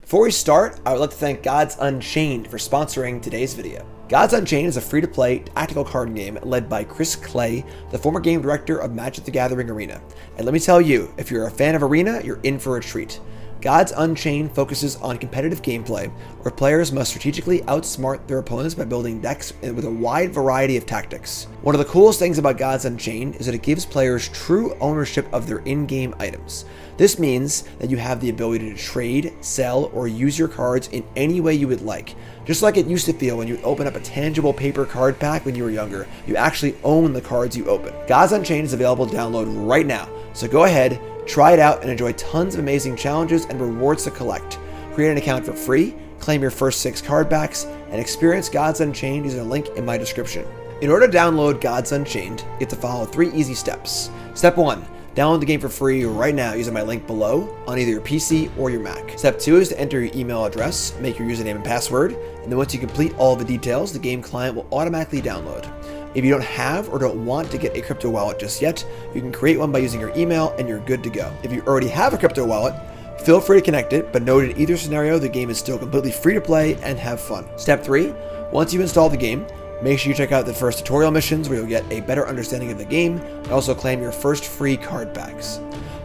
Before we start, I would like to thank Gods Unchained for sponsoring today's video. Gods Unchained is a free-to-play tactical card game led by Chris Clay, the former game director of Magic the Gathering Arena. And let me tell you, if you're a fan of Arena, you're in for a treat. Gods Unchained focuses on competitive gameplay, where players must strategically outsmart their opponents by building decks with a wide variety of tactics. One of the coolest things about Gods Unchained is that it gives players true ownership of their in-game items. This means that you have the ability to trade, sell, or use your cards in any way you would like. Just like it used to feel when you open up a tangible paper card pack when you were younger, you actually own the cards you open. Gods Unchained is available to download right now, so go ahead, try it out, and enjoy tons of amazing challenges and rewards to collect. Create an account for free, claim your first 6 card packs, and experience Gods Unchained using a link in my description. In order to download Gods Unchained, you have to follow 3 easy steps. Step 1. Download the game for free right now using my link below on either your PC or your Mac. Step 2 is to enter your email address, make your username and password, and then once you complete all the details, the game client will automatically download. If you don't have or don't want to get a crypto wallet just yet, you can create one by using your email and you're good to go. If you already have a crypto wallet, feel free to connect it, but note in either scenario, the game is still completely free to play and have fun. Step 3, once you install the game, make sure you check out the first tutorial missions where you'll get a better understanding of the game and also claim your first free card packs.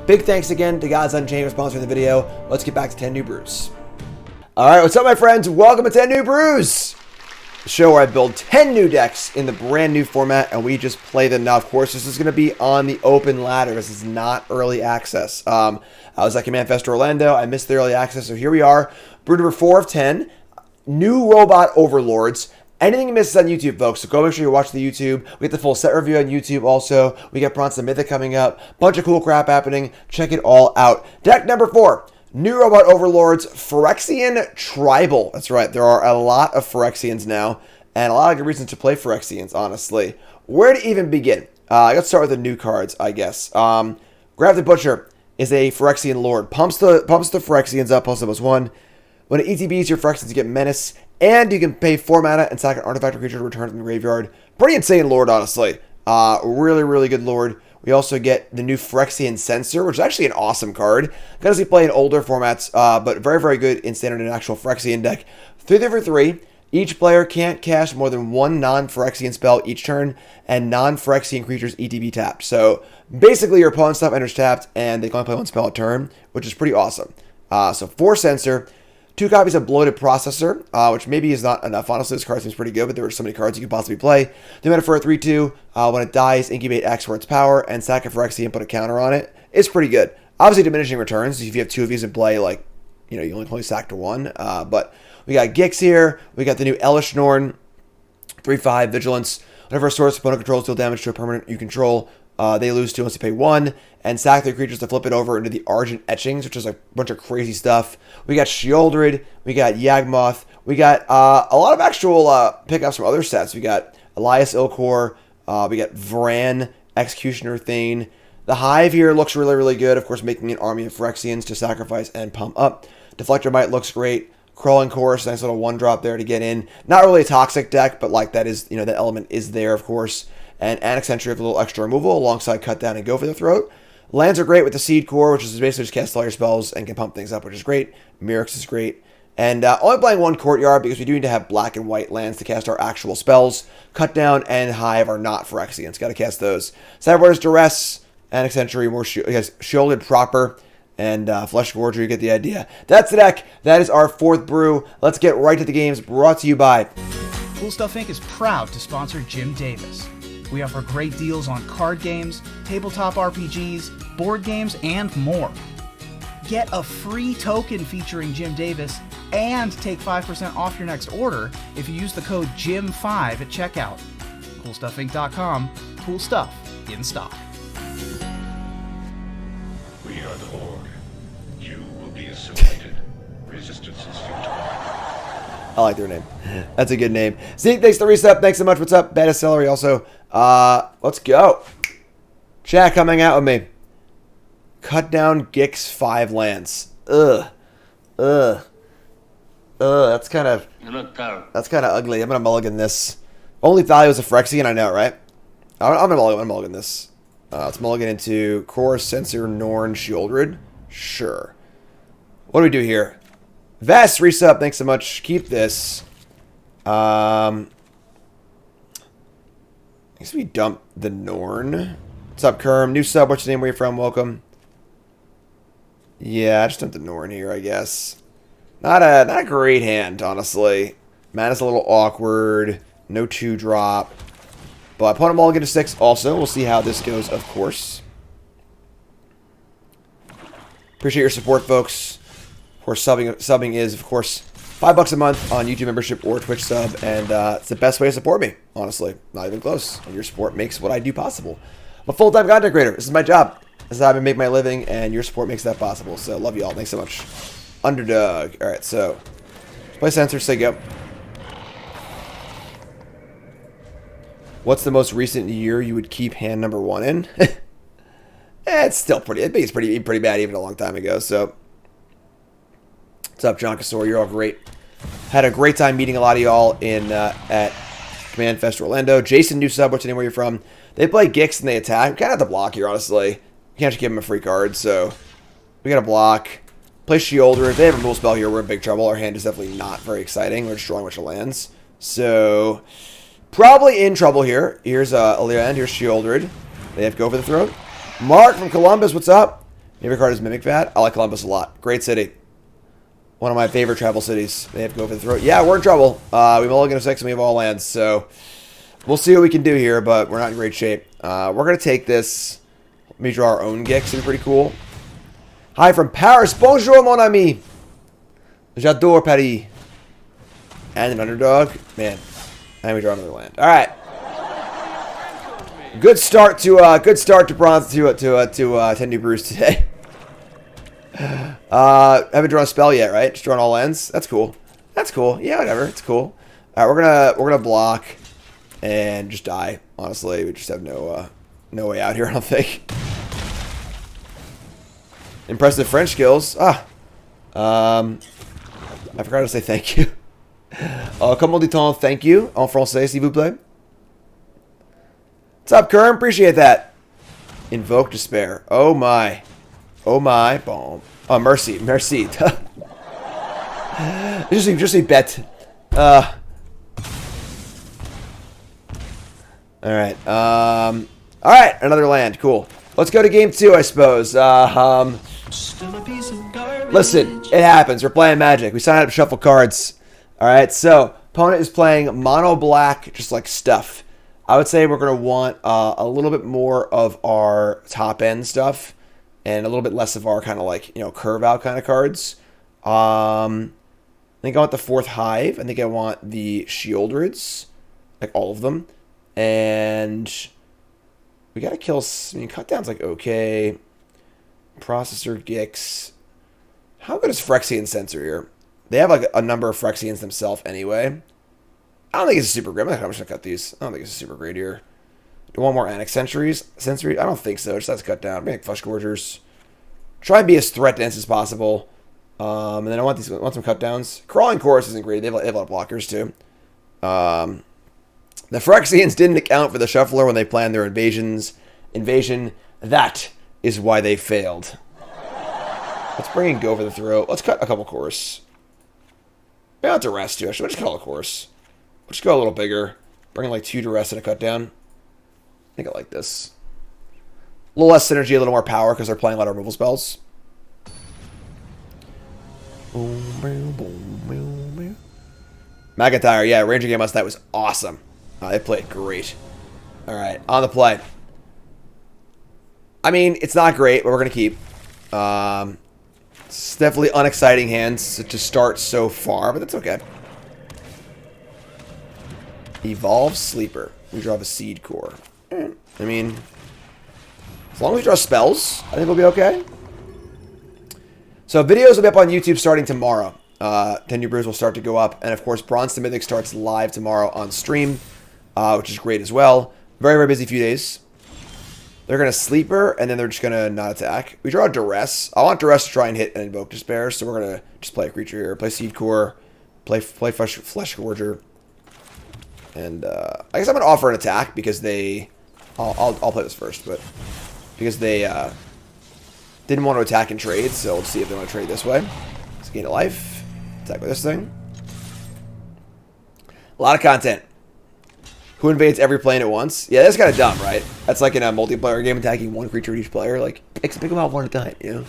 Big thanks again to Gods Unchained for sponsoring the video. Let's get back to 10 New Brews. Alright, what's up my friends? Welcome to 10 New Brews! The show where I build 10 new decks in the brand new format and we just play them. Now, of course, this is going to be on the open ladder. This is not early access. I was at Command Fest Orlando. I missed the early access, so here we are. Brew number 4 of 10. New robot overlords. Anything you miss is on YouTube, folks, so go make sure you watch the YouTube. We get the full set review on YouTube also. We got Bronze Mythic coming up. Bunch of cool crap happening. Check it all out. Deck number 4. New Robot Overlords, Phyrexian Tribal. That's right, there are a lot of Phyrexians now, and a lot of good reasons to play Phyrexians, honestly. Where to even begin? Let's start with the new cards, I guess. Grab the Butcher is a Phyrexian Lord. Pumps the Phyrexians up, plus +1. When it ETBs, your Phyrexians get Menace, and you can pay 4 mana and sack an artifact or creature to return from the graveyard. Pretty insane Lord, honestly. Really, really good Lord. We also get the new Phyrexian Censor, which is actually an awesome card. Gonna see play in older formats, but very, very good in standard and actual Phyrexian deck. 3 for 3. Each player can't cast more than 1 non-Phyrexian spell each turn, and non-Phyrexian creatures ETB tapped. So basically, your opponent's stuff enters tapped, and they can only play 1 spell a turn, which is pretty awesome. So 4 Censor. 2 copies of Bloated Processor, which maybe is not enough. Honestly, this card seems pretty good, but there are so many cards you could possibly play. The mana for a 3/2, when it dies, incubate X for its power, and sack a Phyrexian and put a counter on it. It's pretty good. Obviously, diminishing returns. If you have 2 of these in play, like, you know, you only sack to 1. But we got Gix here. We got the new Elish Norn, 3/5 Vigilance. Whenever a source opponent controls deal damage to a permanent you control, they lose 2 unless you pay 1, and sack their creatures to flip it over into the Argent Etchings, which is a bunch of crazy stuff. We got Sheoldred, we got Yawgmoth, we got a lot of actual pickups from other sets. We got Elias Ilkor, we got Vran, Executioner Thane. The Hive here looks really, really good, of course, making an army of Phyrexians to sacrifice and pump up. Deflector Might looks great. Crawling Chorus, nice little 1-drop there to get in. Not really a toxic deck, but like that is, you know, that element is there, of course. And Annex Entry with a little extra removal alongside Cut Down and Go for the Throat. Lands are great with the Seed Core, which is basically just cast all your spells and can pump things up, which is great. Mirrex is great. And only playing 1 Courtyard because we do need to have black and white lands to cast our actual spells. Cut Down and Hive are not Phyrexians. Got to cast those. Sideboards Duress, Annex Entry, more Shielded Proper, and Flesh Gorger. You get the idea. That's the deck. That is our 4th brew. Let's get right to the games. Brought to you by CoolStuffInc is proud to sponsor Jim Davis. We offer great deals on card games, tabletop RPGs, board games, and more. Get a free token featuring Jim Davis and take 5% off your next order if you use the code JIM5 at checkout. CoolStuffInc.com. Cool stuff in stock. We are the Horde. You will be assimilated. Resistance is futile. I like their name. That's a good name. Zeke, thanks for the reset. Thanks so much. What's up? Beta Celery also. Let's go. Chat coming out with me. Cut down Gix 5 lands. Ugh. That's kind of ugly. I'm gonna mulligan this. Only value is a Phyrexian, I know, right? I'm gonna mulligan this. Let's mulligan into Core, Censor, Norn, Sheoldred. Sure. What do we do here? Vest resub, thanks so much. Keep this. I guess we dump the Norn. What's up, Kerm? New sub, what's your name, where you from? Welcome. Yeah, I just dumped the Norn here, I guess. Not a great hand, honestly. Mana's a little awkward. No 2-drop. But opponent mulligan to 6 also. We'll see how this goes, of course. Appreciate your support, folks. Of course, subbing is, of course, $5 a month on YouTube membership or Twitch sub. And it's the best way to support me, honestly. Not even close. And your support makes what I do possible. I'm a full-time content creator. This is my job. This is how I make my living, and your support makes that possible. So, love you all. Thanks so much. Underdog. Alright, so. Play Sensor, say go. What's the most recent year you would keep hand number 1 in? It's still pretty. I think it's pretty bad even a long time ago. So, what's up, John Casor? You're all great. Had a great time meeting a lot of y'all in at Command Fest Orlando. Jason, new sub. What's your name? Where you're from? They play Gix and they attack. We kind of have to block here, honestly. You can't just give them a free card, so we got to block. Play Sheolder. If they have a rule spell here, we're in big trouble. Our hand is definitely not very exciting. We're just drawing a bunch of lands, so probably in trouble here. Here's a land. Here's Sheoldred. They have to go for the throat. Mark from Columbus, what's up? Favorite card is Mimic Vat. I like Columbus a lot. Great city. One of my favorite travel cities. They have to go for the throat. Yeah, we're in trouble. We mulligan to 6 and we have all lands, so we'll see what we can do here, but we're not in great shape. We're going to take this. Let me draw our own Gix. It'll be pretty cool. Hi from Paris. Bonjour, mon ami. J'adore Paris. And an underdog. Man. And we draw another land. All right. Good start to bronze to 10 New Brews today. Haven't drawn a spell yet, right? Just drawing all lands. That's cool. That's cool. Yeah, whatever. It's cool. All right, we're gonna block and just die. Honestly, we just have no way out here. I don't think. Impressive French skills. I forgot to say thank you. Comment dit-on thank you en français, s'il vous plaît? What's up, Kerm? Appreciate that. Invoke Despair. Oh my. Oh my. Boom. Oh, mercy. Merci. Just a bet. Alright. Alright, another land. Cool. Let's go to game 2, I suppose. Listen, it happens. We're playing Magic. We signed up to shuffle cards. Alright, so opponent is playing mono black, just like stuff. I would say we're going to want a little bit more of our top end stuff and a little bit less of our kind of like, curve out kind of cards. I think I want the 4th Hive. I think I want the Sheoldreds, like all of them. And we got to kill, cut down's like okay. Processor Gix. How good is Phyrexian Sensor here? They have like a number of Phyrexians themselves anyway. I don't think it's a super great. I'm just gonna cut these. I don't think it's a super great here. Do I want more Annex Sensory? I don't think so. Just let's cut down. Make Flesh Gorgers. Try and be as threat dense as possible. And then I want some cut downs. Crawling Chorus isn't great. They have a lot of blockers too. The Phyrexians didn't account for the Shuffler when they planned their invasion. That is why they failed. Let's bring in Go for the Throat. Let's cut a couple Chorus. Maybe not Duress too. Actually, we'll just cut all the Chorus. We'll just go a little bigger. Bring in like 2 Duress and a cut down. I think I like this. A little less synergy, a little more power because they're playing a lot of removal spells. McIntyre, yeah, Ranger game last night was awesome. They played great. Alright, on the play. I mean, it's not great, but we're going to keep. It's definitely unexciting hands to start so far, but that's okay. Evolve Sleeper. We draw the Seed Core. I mean, as long as we draw spells, I think we'll be okay. So videos will be up on YouTube starting tomorrow. 10 New Brews will start to go up. And of course, Bronze to Mythic starts live tomorrow on stream, which is great as well. Very, very busy few days. They're going to Sleeper, and then they're just going to not attack. We draw Duress. I want Duress to try and hit and Invoke Despair, so we're going to just play a creature here. Play Seed Core, play Flesh Gorger. And I guess I'm going to offer an attack because they... I'll play this first, but... Because they didn't want to attack and trade, so let's see if they want to trade this way. Let's gain a life. Attack with this thing. A lot of content. Who invades every plane at once? Yeah, that's kind of dumb, right? That's like in a multiplayer game, attacking one creature each player. Like, pick them out one at a time, you know?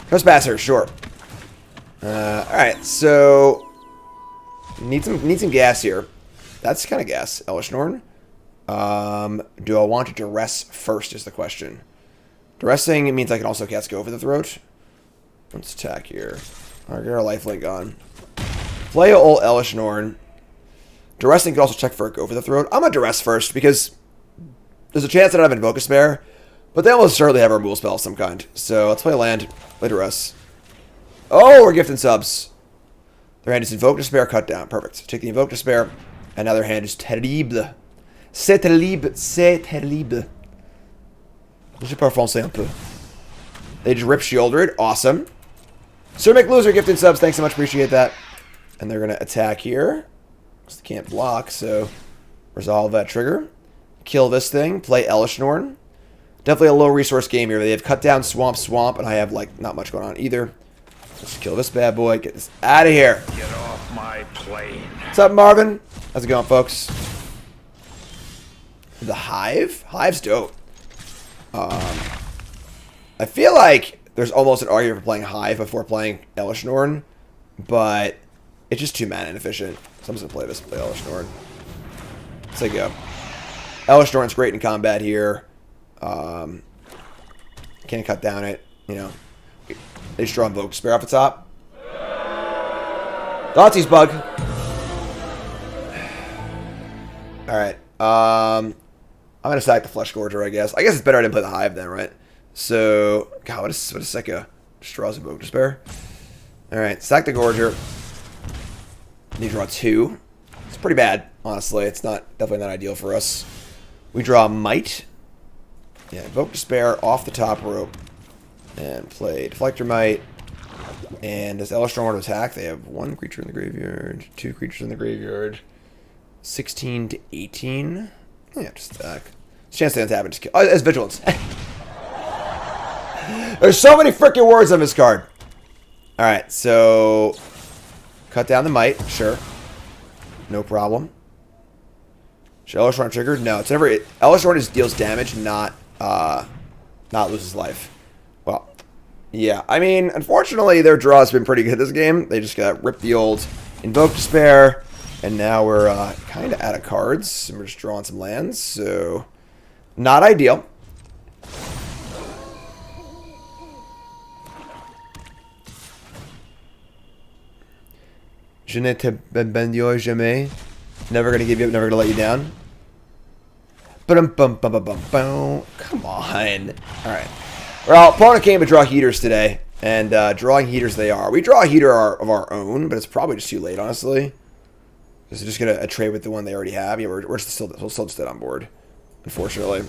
Trespasser, sure. Alright, so... Need some gas here. That's kind of gas. Elvish Norn. Do I want to duress first is the question. Duressing means I can also cast Go for the Throat. Let's attack here. Alright, get our lifelink on. Play old Elvish Norn. Duressing can also check for a Go for the Throat. I'm going to duress first because there's a chance that I have Invoke Despair, but they almost certainly have a removal spell of some kind. So let's play land, play duress. Oh, we're gifting subs. Their hand is Invoke Despair, cut down. Perfect. Take the Invoke Despair, and now their hand is terrible. C'est terrible. C'est terrible. Je peux français un peu. They just rip Shieldred. Awesome. Sir McLoser gifted subs. Thanks so much. Appreciate that. And they're going to attack here. Because they can't block, so resolve that trigger. Kill this thing. Play Elvish Norn. Definitely a low resource game here. They have cut down Swamp, and I have, like, not much going on either. Let's kill this bad boy. Get this out of here. Get off my plane. What's up, Marvin? How's it going, folks? The Hive? Hive's dope. I feel like there's almost an argument for playing Hive before playing Elvish Norn, but it's just too mana inefficient. So I'm just going to play this and play Elvish Norn. Let's say go. Elvish Norn's great in combat here. Can't cut down it, you know. They just draw Invoke Despair off the top. Thoughtseize bug. Alright. I'm going to sack the Flesh Gorger, I guess. I guess it's better I didn't play the Hive then, right? So, God, what is Sekka? Just draws Invoke Despair. Alright, sack the Gorger. You draw 2. It's pretty bad, honestly. It's definitely not ideal for us. We draw Might. Yeah, Invoke Despair off the top rope. And play Deflector Might. And does Elvish Norn want to attack? They have 1 creature in the graveyard, 2 creatures in the graveyard. 16 to 18. Yeah, just attack. Chance they don't tap and just kill. Oh, it's Vigilance. There's so many freaking words on this card. Alright, so cut down the Might, sure. No problem. Should Elvish Norn triggered? No, it's never. Elvish Norn just deals damage, not loses life. Well, yeah. I mean, unfortunately, their draw has been pretty good this game. They just got ripped the old Invoke Despair, and now we're kind of out of cards, and we're just drawing some lands, so not ideal. Je ne te bendirai jamais. Never gonna give you up, never gonna let you down. Come on. Alright. Well, opponent came to draw heaters today, and drawing heaters they are. We draw a heater of our own, but it's probably just too late, honestly. Because they're just gonna trade with the one they already have. Yeah, we're still just dead on board, unfortunately.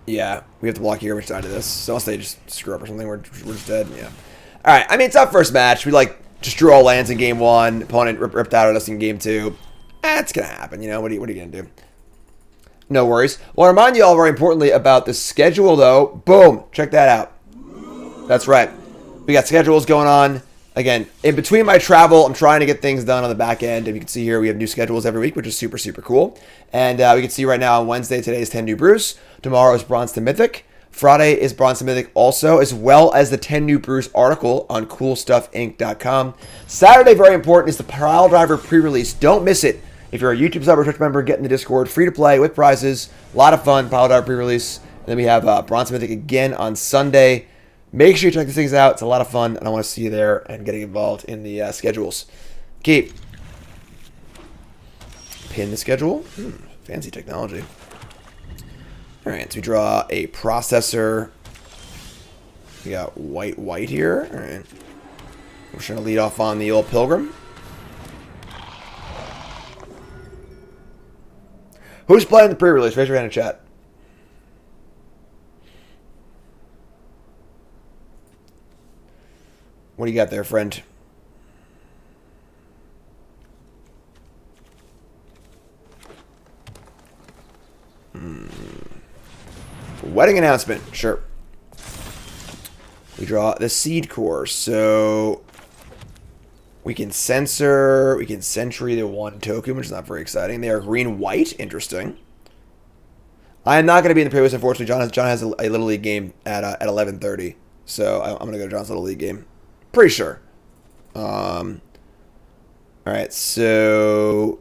Yeah, we have to block here which side of this. So unless they just screw up or something, we're just dead. Yeah. Alright, I mean, it's our first match. We, like, just drew all lands in game 1. Opponent ripped out at us in game 2. It's going to happen, you know. What are you going to do? No worries. Well, I remind you all very importantly about the schedule, though. Boom. Check that out. That's right. We got schedules going on. Again, in between my travel, I'm trying to get things done on the back end. And you can see here we have new schedules every week, which is super, super cool. And we can see right now on Wednesday, today is 10 New Brews. Tomorrow is Bronze to Mythic. Friday is Bronze to Mythic also, as well as the 10 New Brews article on CoolStuffInc.com. Saturday, very important, is the Pile Driver pre-release. Don't miss it. If you're a YouTube sub or Twitch member, get in the Discord. Free to play with prizes. A lot of fun. Pile Driver pre-release. And then we have Bronze to Mythic again on Sunday. Make sure you check these things out. It's a lot of fun, and I want to see you there and getting involved in the schedules. Keep. Pin the schedule. Fancy technology. Alright, so we draw a processor. We got white here. Alright. We're just going to lead off on the old Pilgrim. Who's playing the pre-release? Raise your hand in chat. What do you got there, friend? Wedding announcement. Sure. We draw the Seed Core. So we can censor, we can Sentry the 1 token, which is not very exciting. They are green-white. Interesting. I am not going to be in the previous, unfortunately. John has a Little League game at 11:30. So I'm going to go to John's Little League game. Pretty sure. Alright, so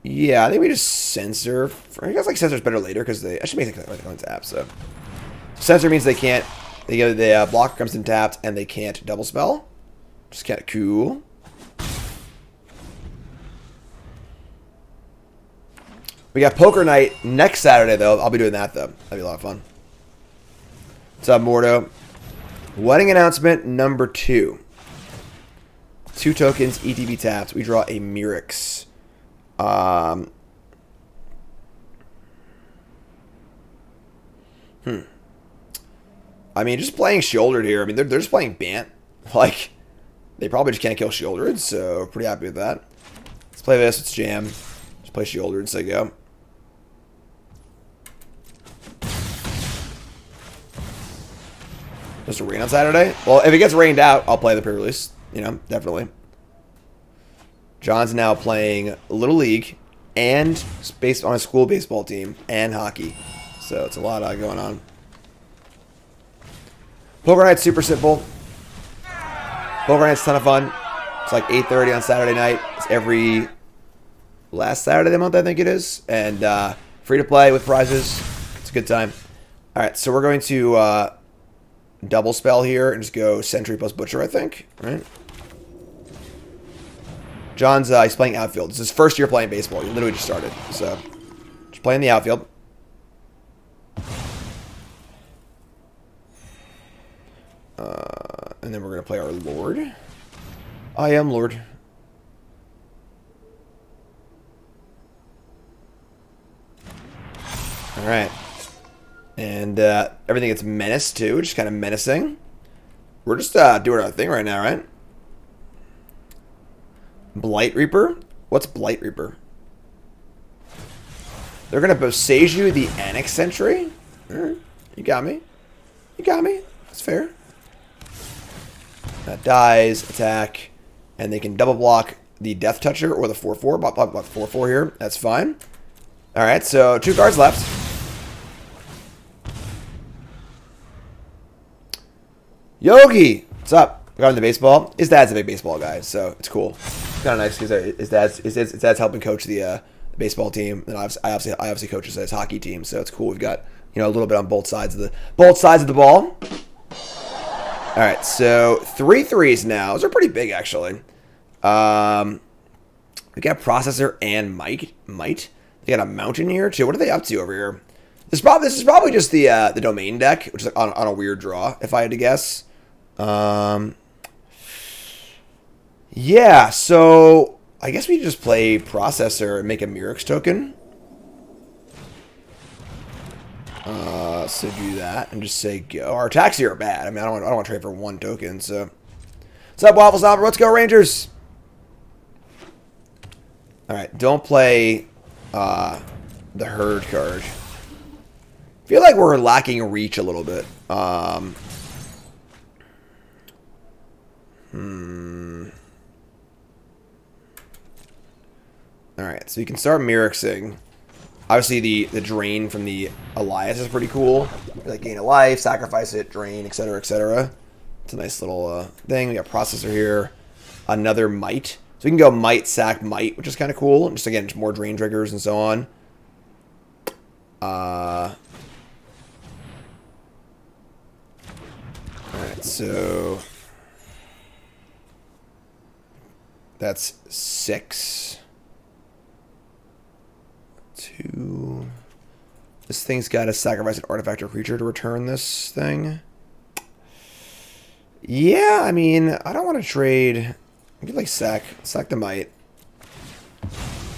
yeah, I think we just censor. I guess like censor's better later because I should make it like on tap. So censor means they can't. The blocker comes in tapped and they can't double spell. Just kind of cool. We got Poker Night next Saturday though. I'll be doing that though. That'd be a lot of fun. What's up, Mordo? Wedding announcement number 2. 2 tokens, ETB tapped. We draw a Mirix. I mean, just playing Shieldred here. I mean, they're just playing Bant. Like, they probably just can't kill Shieldred, so pretty happy with that. Let's play this. Let's jam. Just play Shieldred, so go. Just a rain on Saturday? Well, if it gets rained out, I'll play the pre-release. You know, definitely. John's now playing Little League and based on a school baseball team and hockey. So it's a lot going on. Poker Night's super simple. Poker Night's a ton of fun. It's like 8:30 on Saturday night. It's every last Saturday of the month, I think it is. And free to play with prizes. It's a good time. All right, so we're going to double spell here and just go Sentry plus Butcher, I think. All right. John's he's playing outfield. This is his first year playing baseball. He literally just started. So just playing the outfield. And then we're going to play our Lord. I am Lord. Alright. And everything gets menace too, which is kind of menacing. We're just doing our thing right now, right? Blight Reaper? What's Blight Reaper? They're going to Boseiju the Annex Sentry? Alright. You got me. You got me. That's fair. That dies, attack, and they can double block the Death Toucher or the 4/4. Block 4/4 here. That's fine. Alright, so 2 cards left. Yogi! What's up? Regarding the baseball, his dad's a big baseball guy, so it's cool. It's kind of nice because his dad's helping coach the baseball team, and I obviously coach his hockey team, so it's cool. We've got a little bit on both sides of the ball. All right, so 3 3s now. Those are pretty big, actually. We got Processor and Might. They got a Mountain here too. What are they up to over here? This is probably just the Domain deck, which is like on a weird draw, if I had to guess. Yeah, so I guess we just play Processor and make a Mirix token. So do that and just say go. Our attacks here are bad. I mean, I don't want to trade for 1 token. So, what's up, Waffles Knobber? Let's go, Rangers. All right, don't play the Herd card. I feel like we're lacking reach a little bit. All right, so you can start Mirixing. Obviously, the drain from the Elias is pretty cool. Like gain a life, sacrifice it, drain, etc., etc. It's a nice little thing. We got Processor here. Another Might. So we can go Might, sack, Might, which is kind of cool. Just, again, just more drain triggers and so on. Alright, so that's 6. 2. This thing's got to sacrifice an artifact or creature to return this thing. Yeah, I mean, I don't want to trade. I could like sack the Might.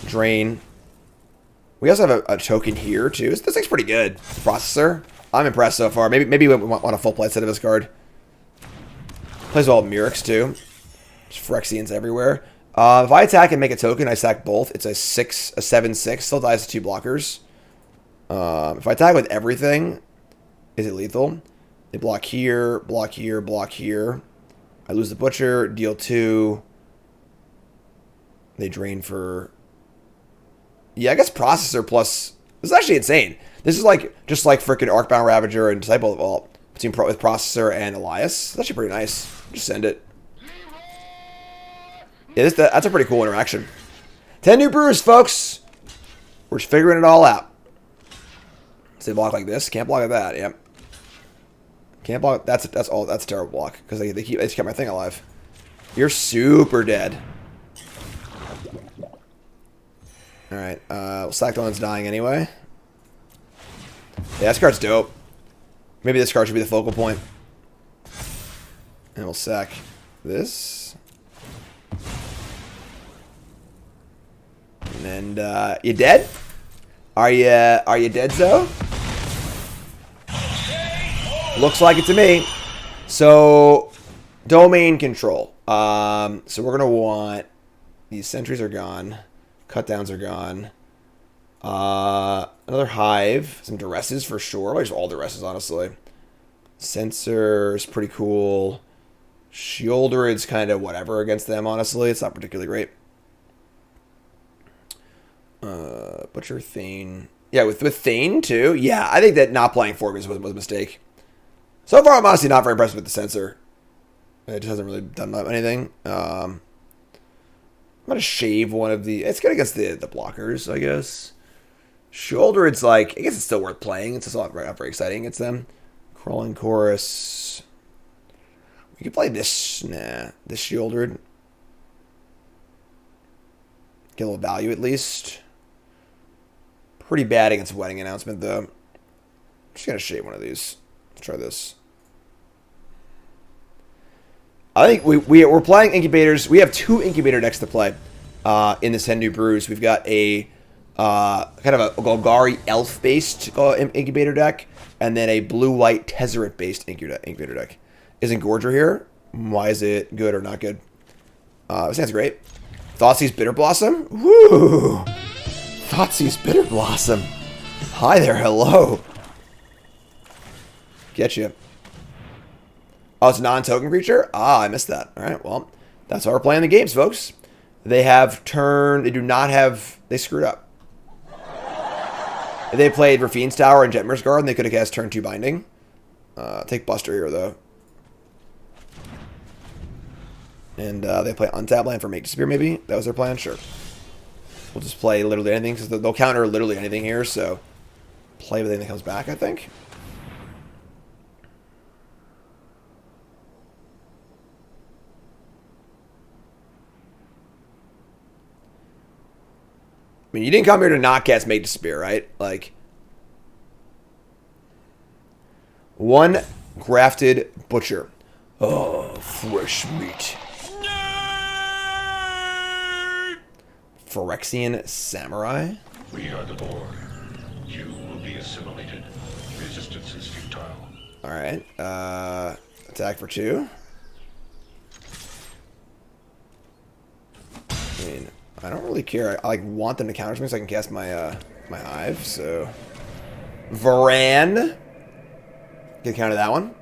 Drain. We also have a token here too. This thing's pretty good. Processor. I'm impressed so far. Maybe we want a full play set of this card. Plays well with Mirix too. There's Phyrexians everywhere. If I attack and make a token, I sack both. It's a 7/6. Still dies to 2 blockers. If I attack with everything, is it lethal? They block here, block here, block here. I lose the Butcher, deal 2. They drain for... Yeah, I guess Processor plus... This is actually insane. This is like just like freaking Arcbound Ravager and Disciple Vault with Processor and Elias. That's actually pretty nice. Just send it. Yeah, that's a pretty cool interaction. 10 New Brews, folks. We're just figuring it all out. So they block like this. Can't block like that. Yep. Can't block. That's a terrible block because they just kept my thing alive. You're super dead. All right. Well, Sacked One's dying anyway. Yeah, this card's dope. Maybe this card should be the focal point. And we'll sack this. And you dead? Are you dead, Zoe? Looks like it to me. So, domain control. So we're gonna want these sentries are gone, cut downs are gone. Another hive, some duresses for sure. Like just all duresses, honestly. Sensors, pretty cool. Shieldred's kind of whatever against them, honestly. It's not particularly great. Butcher Thane. Yeah, with Thane too. Yeah, I think that not playing Forgus was a mistake. So far, I'm honestly not very impressed with the sensor. It just hasn't really done anything. I'm gonna shave one of the. It's good against the blockers, I guess. Shoulder, it's like I guess it's still worth playing. It's just not very exciting against them. Crawling Chorus. We could play this. Nah, this Shieldred. Get a little value at least. Pretty bad against Wedding Announcement though. I'm just gonna shave one of these. Let's try this. I think we're playing Incubators. We have 2 Incubator decks to play in this 10 New Brews. We've got a kind of a Golgari Elf-based Incubator deck, and then a Blue-White Tezzeret-based Incubator deck. Isn't Gorger here? Why is it good or not good? This sounds great. Thoughtseize Bitter Blossom? Woo! Thougeize Bitter Blossom. Hi there, hello. Get you. Oh, it's a non-token creature? Ah, I missed that. All right, well, that's how we're playing the games, folks. They have they do not have, they screwed up. If they played Rafine's Tower and Jetmir's Garden, they could have cast turn 2 Binding. Take Buster here, though. And they play Untap Land for Make Disappear, maybe? That was their plan? Sure. We'll just play literally anything, because they'll counter literally anything here, so play with anything that comes back, I think. I mean, you didn't come here to not cast Make Disappear, right? Like, 1 Grafted Butcher. Oh, fresh meat. Phyrexian Samurai. We are the Borg. You will be assimilated. Resistance is futile. Alright. Attack for 2. I mean, I don't really care. I like want them to counter me so I can cast my my hive, so Varan. Can counter that one.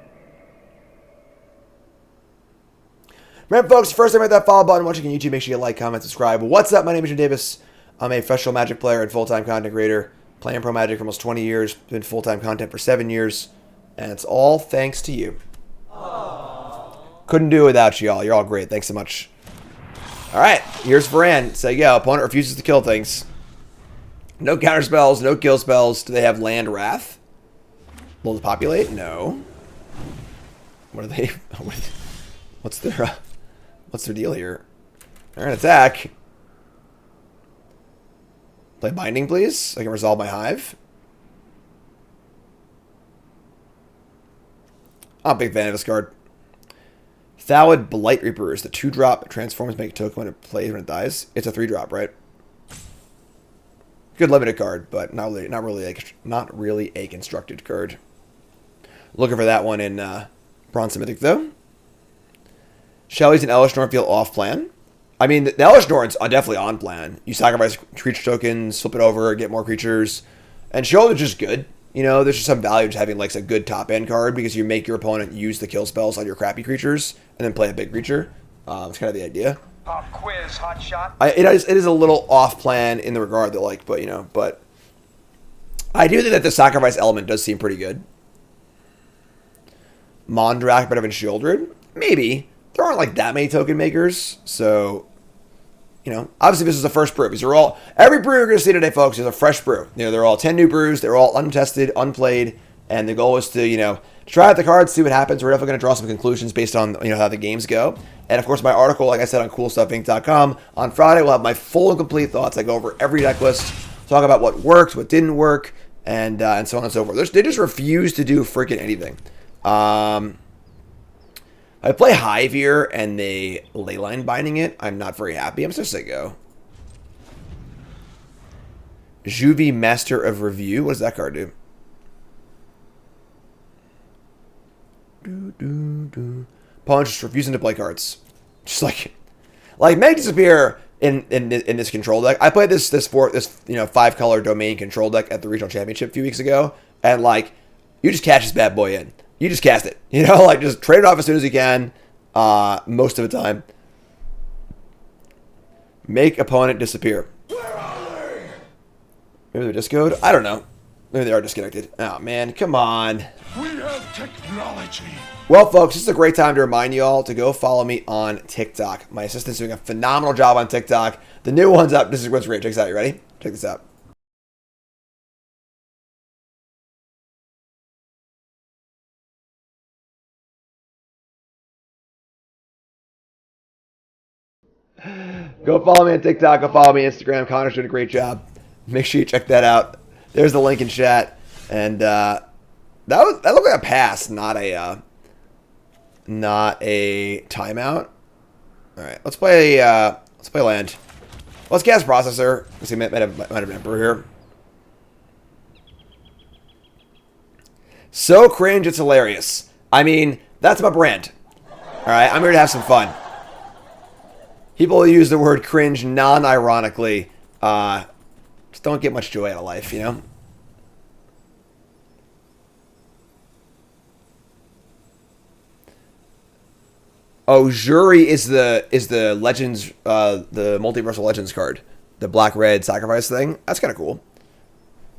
Remember, folks, first time hit that follow button watching on YouTube, make sure you like, comment, subscribe. What's up? My name is Jim Davis. I'm a professional Magic player and full-time content creator. Playing Pro Magic for almost 20 years. Been full-time content for 7 years. And it's all thanks to you. Aww. Couldn't do it without you all. You're all great. Thanks so much. Alright, here's Varan. So yeah, opponent refuses to kill things. No counter spells, no kill spells. Do they have Land Wrath? Will they populate? No. What are they? What's their deal here? Alright, attack. Play Binding, please, so I can resolve my hive. I'm a big fan of this card. Thallid Blight Reaper is the 2-drop. Transforms, make a token when it plays when it dies. It's a 3-drop, right? Good limited card, but not really a constructed card. Looking for that one in Bronze Mythic, though. Shelly's and Elish Norn feel off plan. I mean, the Elish Norns are definitely on plan. You sacrifice creature tokens, flip it over, get more creatures. And Shoulder's just good. You know, there's just some value to having like a good top end card because you make your opponent use the kill spells on your crappy creatures and then play a big creature. It's kind of the idea. Pop quiz, hot shot. It is a little off plan in the regard that like, but you know, but I do think that the sacrifice element does seem pretty good. Mondrak better than Shieldred? Maybe. There aren't like that many token makers, so you know, obviously this is the first brew. These are all, every brew you're going to see today, folks, is a fresh brew. You know, they're all 10 new brews. They're all untested, unplayed, and the goal is to, you know, try out the cards, see what happens. We're definitely going to draw some conclusions based on, you know, how the games go. And of course, my article, like I said, on CoolStuffInc.com on Friday, will have my full and complete thoughts. I go over every deck list, talk about what worked, what didn't work, and so on and so forth. They just refuse to do freaking anything. I play Hive here, and they leyline binding it. I'm not very happy. I'm supposed to say go. Juvie, Master of Review. What does that card do? Opponent just refusing to play cards. Just like make disappear in this control deck. I played this 5-color domain control deck at the regional championship a few weeks ago, and like you just catch this bad boy in. You just cast it. You know, like just trade it off as soon as you can. Most of the time. Make opponent disappear. Where are they? Maybe they're discoed? I don't know. Maybe they are disconnected. Oh man, come on. We have technology. Well, folks, this is a great time to remind you all to go follow me on TikTok. My assistant's doing a phenomenal job on TikTok. The new one's up. This is what's great. Check this out. You ready? Check this out. Go follow me on TikTok. Go follow me on Instagram. Connor's doing a great job. Make sure you check that out. There's the link in chat. And that looked like a pass, not a timeout. All right, let's play land. Let's cast processor. Let's see, might have been Emperor here. So cringe, it's hilarious. I mean, that's my brand. All right, I'm here to have some fun. People use the word cringe non-ironically. Just don't get much joy out of life, you know? Oh, Jury is the Legends, the Multiversal Legends card. The black-red sacrifice thing. That's kind of cool.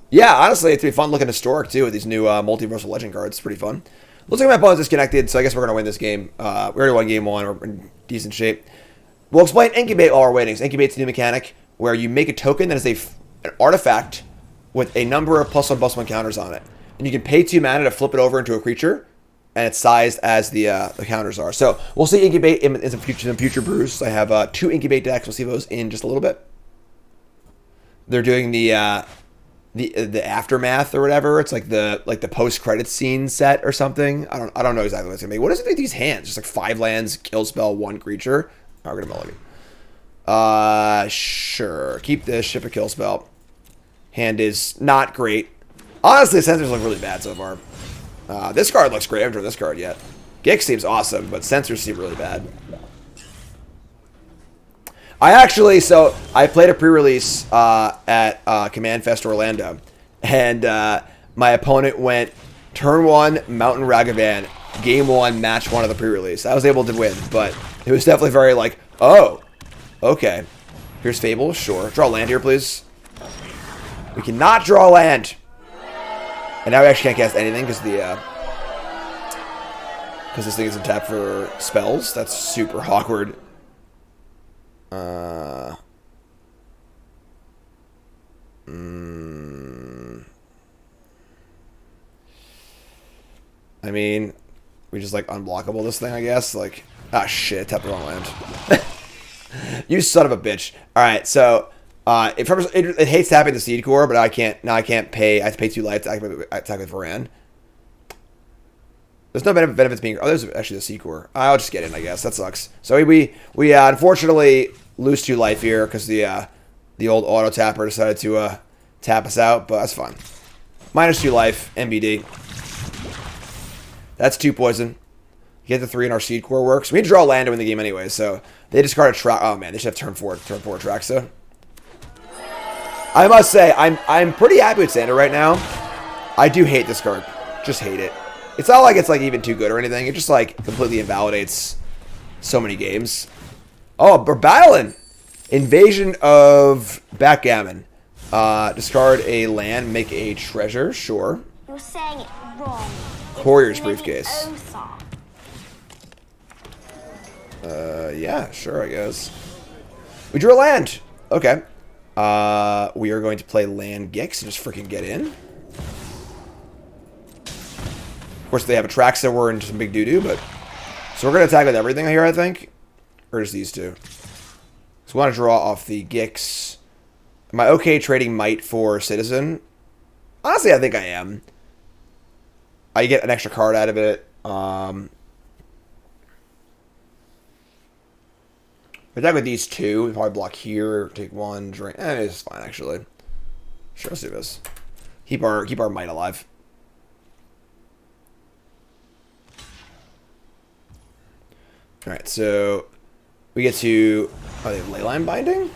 Yeah, honestly, it's going to be fun looking historic, too, with these new Multiversal Legend cards. It's pretty fun. Looks like my opponent's disconnected, so I guess we're going to win this game. We already won game one. We're in decent shape. We'll explain Incubate while we're waiting. Incubate's a new mechanic where you make a token that is an artifact with a number of +1/+1 counters on it. And you can pay 2 mana to flip it over into a creature, and it's sized as the counters are. So we'll see Incubate in some future brews. I have 2 Incubate decks. We'll see those in just a little bit. They're doing the aftermath or whatever. It's like the post-credits scene set or something. I don't know exactly what it's gonna be. What is it with these hands? Just like 5 lands, kill spell, 1 creature. Oh, we're gonna mulligan. Sure. Keep this, ship a kill spell. Hand is not great. Honestly, the sensors look really bad so far. This card looks great. I haven't drawn this card yet. Gix seems awesome, but sensors seem really bad. I played a pre-release at Command Fest Orlando, and my opponent went turn 1, Mountain Ragavan, game 1, match 1 of the pre-release. I was able to win, but it was definitely very like, oh, okay. Here's Fable, sure. Draw land here, please. We cannot draw land. And now we actually can't cast anything because this thing isn't tapped for spells. That's super awkward. I mean, we just like unblockable this thing, I guess. Like, ah, shit, tapped the wrong land. You son of a bitch. All right, so it hates tapping the seed core, but I can't pay. I have to pay 2 life to attack with Varan. There's no benefits being. Oh, there's actually the seed core. I'll just get in, I guess. That sucks. So we unfortunately lose 2 life here because the old auto tapper decided to tap us out, but that's fine. -2 life, MBD. That's 2 poison. Get the 3 in our seed core works. We need to draw land to win the game anyway, so they discarded track. Oh man, they should have turn 4 track. So I must say, I'm pretty happy with Sander right now. I do hate this card. Just hate it. It's not like it's like even too good or anything. It just like completely invalidates so many games. Oh, we're battling. Invasion of Backgammon. Discard a land, make a treasure. Sure. You're saying it wrong. Courier's It's briefcase. Leviosa. Yeah, sure, I guess. We drew a land. Okay. We are going to play land Gix and just freaking get in. Of course, they have a Traxa. We're into some big doo-doo, but... So we're going to attack with everything here, I think. Or just these two. So we want to draw off the Gix. Am I okay trading Might for Citizen? Honestly, I think I am. I get an extra card out of it. Attack with these two. We probably block here. Take one. Drain. It's fine, actually. Sure, let's do this. Keep our Might alive. Alright, so we get to... Oh, they have Leyline Binding?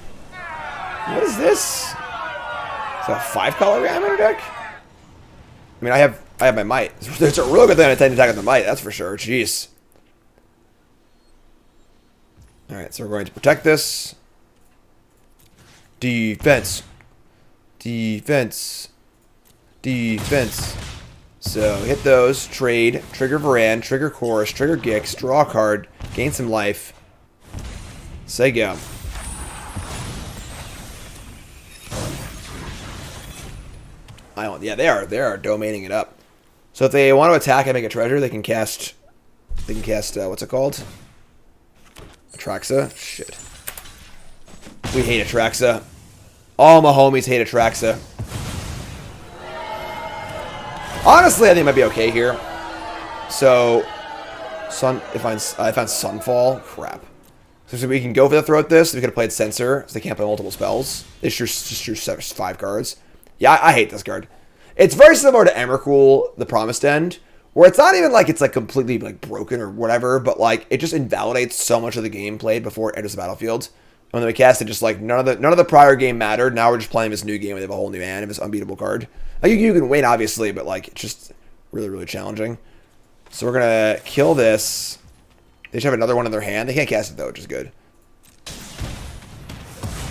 What is this? Is that a 5-color Amateur deck? I mean, I have my Might. It's a real good thing I tend to attack with the Might, that's for sure. Jeez. Alright, so we're going to protect this. Defense. Defense. Defense. So, hit those, trade, trigger Varan, trigger Chorus, trigger Gix, draw a card, gain some life. Say go. Yeah, they are domaining it up. So if they want to attack and make a treasure, they can cast what's it called? Atraxa? Shit. We hate Atraxa. All my homies hate Atraxa. Honestly, I think it might be okay here. So, I found Sunfall. Crap. So we can go for the throat this. We could have played Censor, so they can't play multiple spells. It's just 5 cards. Yeah, I hate this card. It's very similar to Emrakul, the Promised End, where it's not even like it's like completely like broken or whatever, but like it just invalidates so much of the game played before it enters the battlefield. And when we cast it, just like none of the prior game mattered. Now we're just playing this new game where they have a whole new hand of this unbeatable card. Like you can win obviously, but like it's just really, really challenging. So we're gonna kill this. They should have another one in their hand. They can't cast it though, which is good.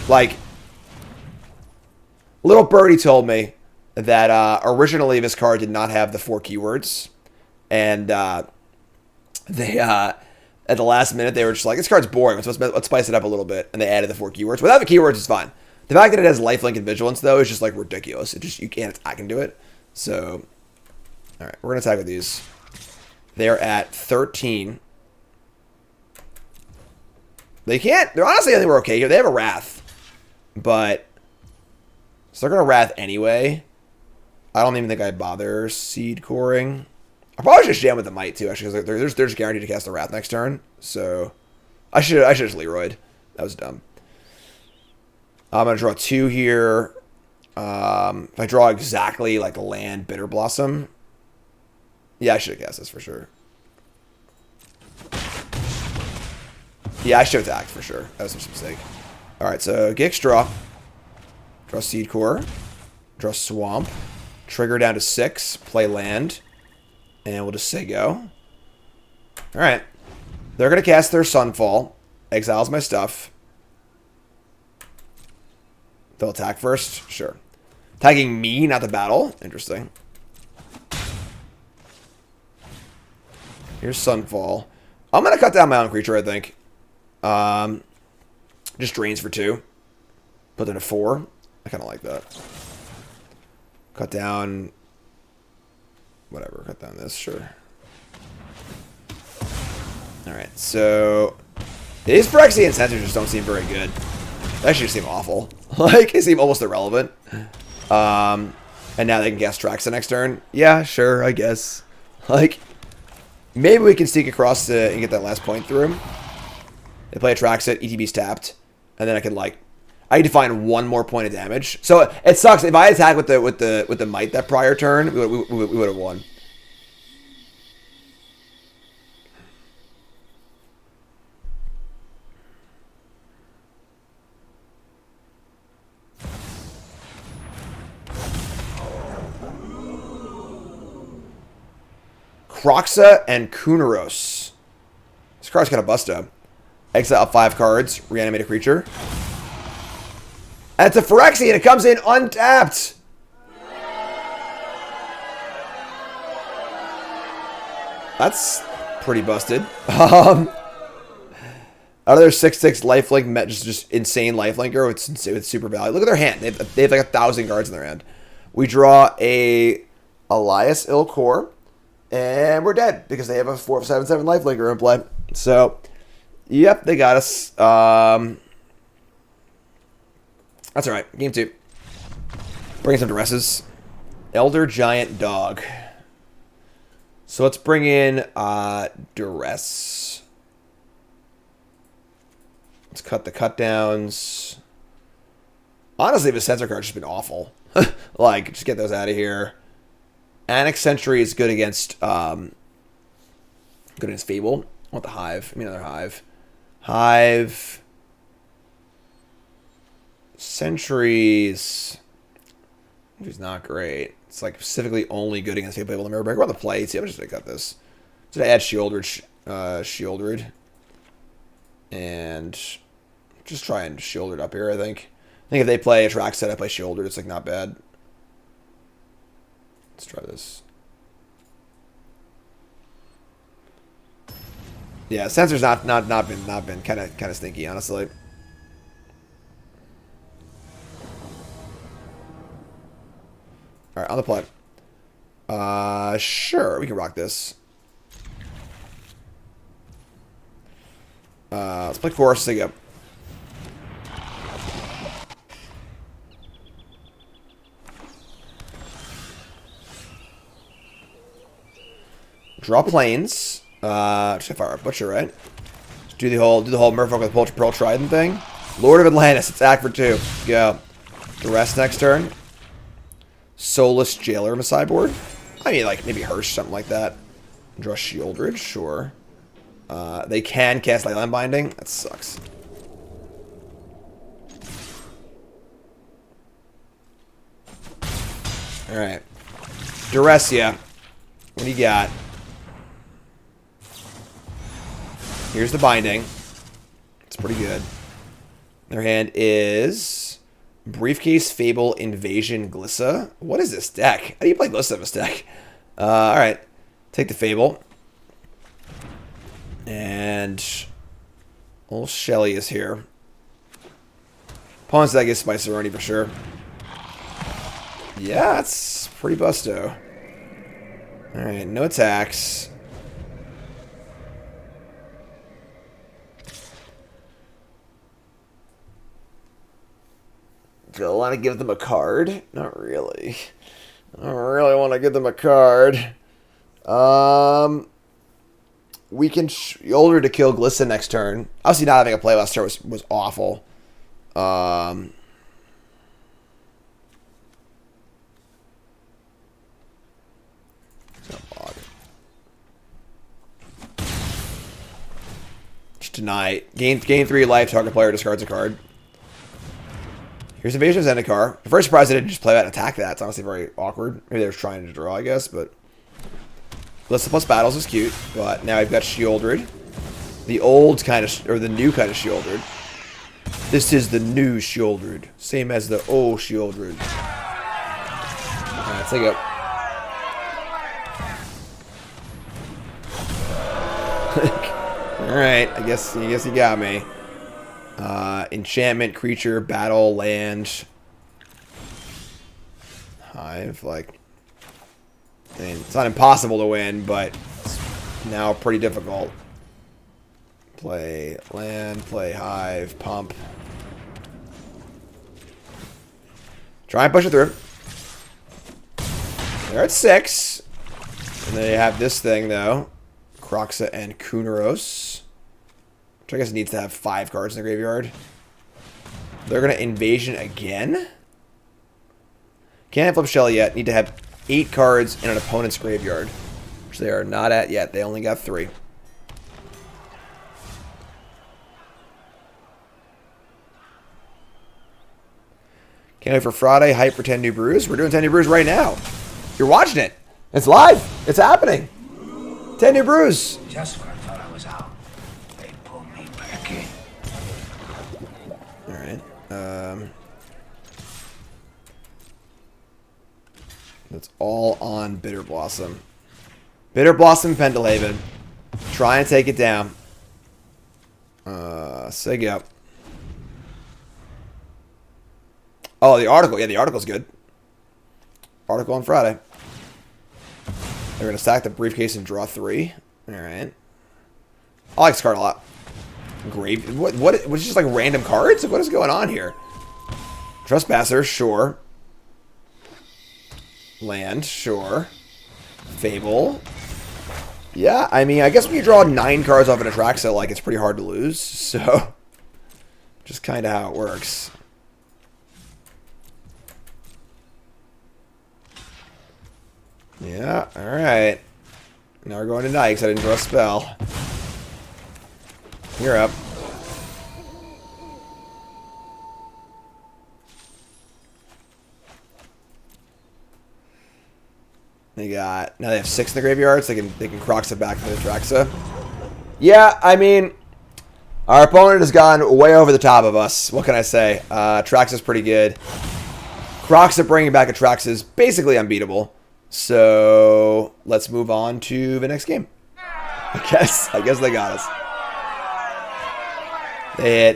Like, Little Birdie told me that originally this card did not have the 4 keywords, and they at the last minute they were just like, this card's boring. Let's spice it up a little bit, and they added the 4 keywords. Without the keywords, it's fine. The fact that it has lifelink and vigilance though is just like ridiculous. It just you can't attack into it. So, all right, we're gonna attack with these. They're at 13. They can't. They're honestly, I think we're okay here. They have a Wrath, but so they're gonna Wrath anyway. I don't even think I'd bother seed coring. I probably should jam with the Might too, actually, because they're just guaranteed to cast the Wrath next turn. So I should just Leroyed. That was dumb. I'm gonna draw 2 here. If I draw exactly like land Bitter Blossom, yeah, I should have cast this for sure. Yeah, I should have attacked for sure. That was a mistake. All right, so Gix draw Seed Core, draw Swamp, trigger down to 6, play land, and we'll just say go. All right, they're gonna cast their Sunfall, exiles my stuff. They'll attack first, sure. Tagging me, not the battle. Interesting. Here's Sunfall. I'm gonna cut down my own creature, I think. Just drains for 2. Put it to 4. I kind of like that. Cut down. Whatever. Cut down this. Sure. All right. So these Phyrexian sensors just don't seem very good. They actually just seem awful. Like they seem almost irrelevant. And now they can cast Traxa next turn. Yeah, sure. I guess. Like maybe we can sneak across and get that last point through. They play a Traxa, ETB's tapped, and then I can like, I need to find 1 more point of damage. So it sucks if I attack with the Might that prior turn, we would have won. Kroxa and Kunaros. This card's kind of busto. Exile 5 cards, reanimate a creature. And it's a Phyrexian. It comes in untapped. That's pretty busted. Another 6/6 lifelink, just insane lifelinker with super value. Look at their hand. They have like 1,000 cards in their hand. We draw a Elias Ilkor, and we're dead because they have a 4/7/7 lifelinker in play. So, yep, they got us. That's all right. Game 2. Bring some duresses. Elder Giant Dog. So let's bring in duress. Let's cut the cut downs. Honestly, the censor card's just been awful. Like, just get those out of here. Annex Sentry is good against Fable. I want the Hive. I mean another Hive. Hive. Sentries. Sentry's not great. It's like specifically only good against Fable and Mirror Breaker. We're on the play. See, I'm just gonna cut this. Did I add Shieldred? And just try and Shieldred up here, I think. I think if they play a track set, I play Shieldred. It's like not bad. Let's try this. Yeah, Censor's not been kind of stinky, honestly. All right, on the play. Sure, we can rock this. Let's play Force. There you go. Draw planes. Just fire a Butcher, right? Just do the whole Merfolk with Pearl Trident thing. Lord of Atlantis. It's act for 2. Go. Duress next turn. Soulless Jailer in the sideboard. I mean, like maybe Hirsch, something like that. Draw Shieldred, sure. They can cast Leyline Binding. That sucks. All right, Duressia. What do you got? Here's the binding. It's pretty good. Their hand is Briefcase, Fable, Invasion, Glissa. What is this deck? How do you play Glissa in this deck? All right, take the Fable. And old Shelly is here. Opponent's deck is Spiceroni for sure. Yeah, it's pretty busto. Alright, no attacks. Do I want to give them a card? Not really. I don't really want to give them a card. We can Older to kill Glissa next turn. Obviously, not having a play last turn was awful. Just deny. Gain 3 life. Target player discards a card. Here's Invasion of Zendikar. I'm very surprised they didn't just play that and attack that. It's honestly very awkward. Maybe they were trying to draw, I guess, but Glissa plus Battles is cute. But now I've got Shieldred. The old kind of, or the new kind of Shieldred. This is the new Shieldred. Same as the old Shieldred. Alright, take it. Alright, I guess you got me. Enchantment, creature, battle, land. Hive, like, I mean, it's not impossible to win, but it's now pretty difficult. Play land, play Hive, pump. Try and push it through. They're at 6. And they have this thing, though. Kroxa and Kunaros. Which I guess needs to have 5 cards in the graveyard. They're going to Invasion again. Can't flip Shelly yet. Need to have 8 cards in an opponent's graveyard. Which they are not at yet. They only got 3. Can't wait for Friday. Hype for 10 New Brews. We're doing 10 New Brews right now. You're watching it. It's live. It's happening. 10 New Brews. Just when I thought I was out, they pulled me back in. Alright. That's all on Bitter Blossom. Bitter Blossom Pendelhaven. Try and take it down. Sig up. Oh, the article. Yeah, the article's good. Article on Friday. They're going to stack the briefcase and draw 3. Alright. I like this card a lot. Grave. What's just like random cards? What is going on here? Trespasser, sure. Land, sure. Fable. Yeah, I mean, I guess when you draw 9 cards off an Atraxa, like, it's pretty hard to lose. So, just kind of how it works. Yeah, alright. Now we're going to night because I didn't draw a spell. You're up. Now they have 6 in the graveyard, so they can Crocs it back for the Atraxa. Yeah, I mean, our opponent has gone way over the top of us. What can I say? Atraxa's pretty good. Crocs bringing back Atraxa is basically unbeatable. So let's move on to the next game. I guess they got us.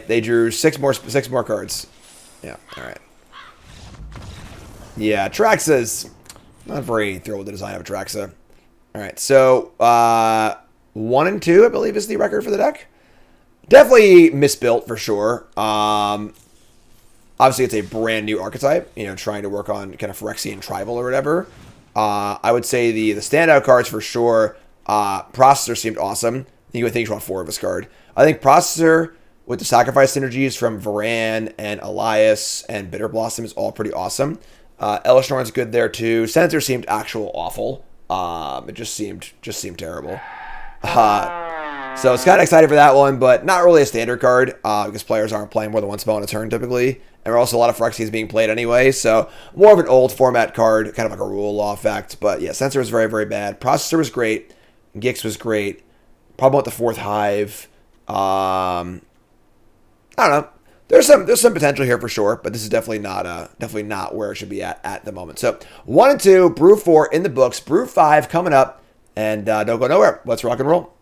They drew 6 more cards. Yeah, all right. Yeah, Atraxa's not very thrilled with the design of Atraxa. All right, so 1 and 2, I believe, is the record for the deck. Definitely misbuilt for sure. Obviously, it's a brand new archetype. You know, trying to work on kind of Phyrexian tribal or whatever. I would say the standout cards for sure. Processor seemed awesome. You would think you want 4 of this card. I think Processor with the sacrifice synergies from Varan and Elias and Bitter Blossom is all pretty awesome. Elish Norn's good there too. Senator seemed actual awful. It just seemed terrible. So it's kind of excited for that one, but not really a standard card because players aren't playing more than 1 spell in a turn typically. And there are also a lot of Phyrexians being played anyway, so more of an old format card, kind of like a rule law effect. But yeah, Sensor was very, very bad. Processor was great. Gix was great. Problem with the 4th Hive. I don't know. There's some potential here for sure, but this is definitely not where it should be at the moment. So 1 and 2, Brew 4 in the books, Brew 5 coming up, and don't go nowhere. Let's rock and roll.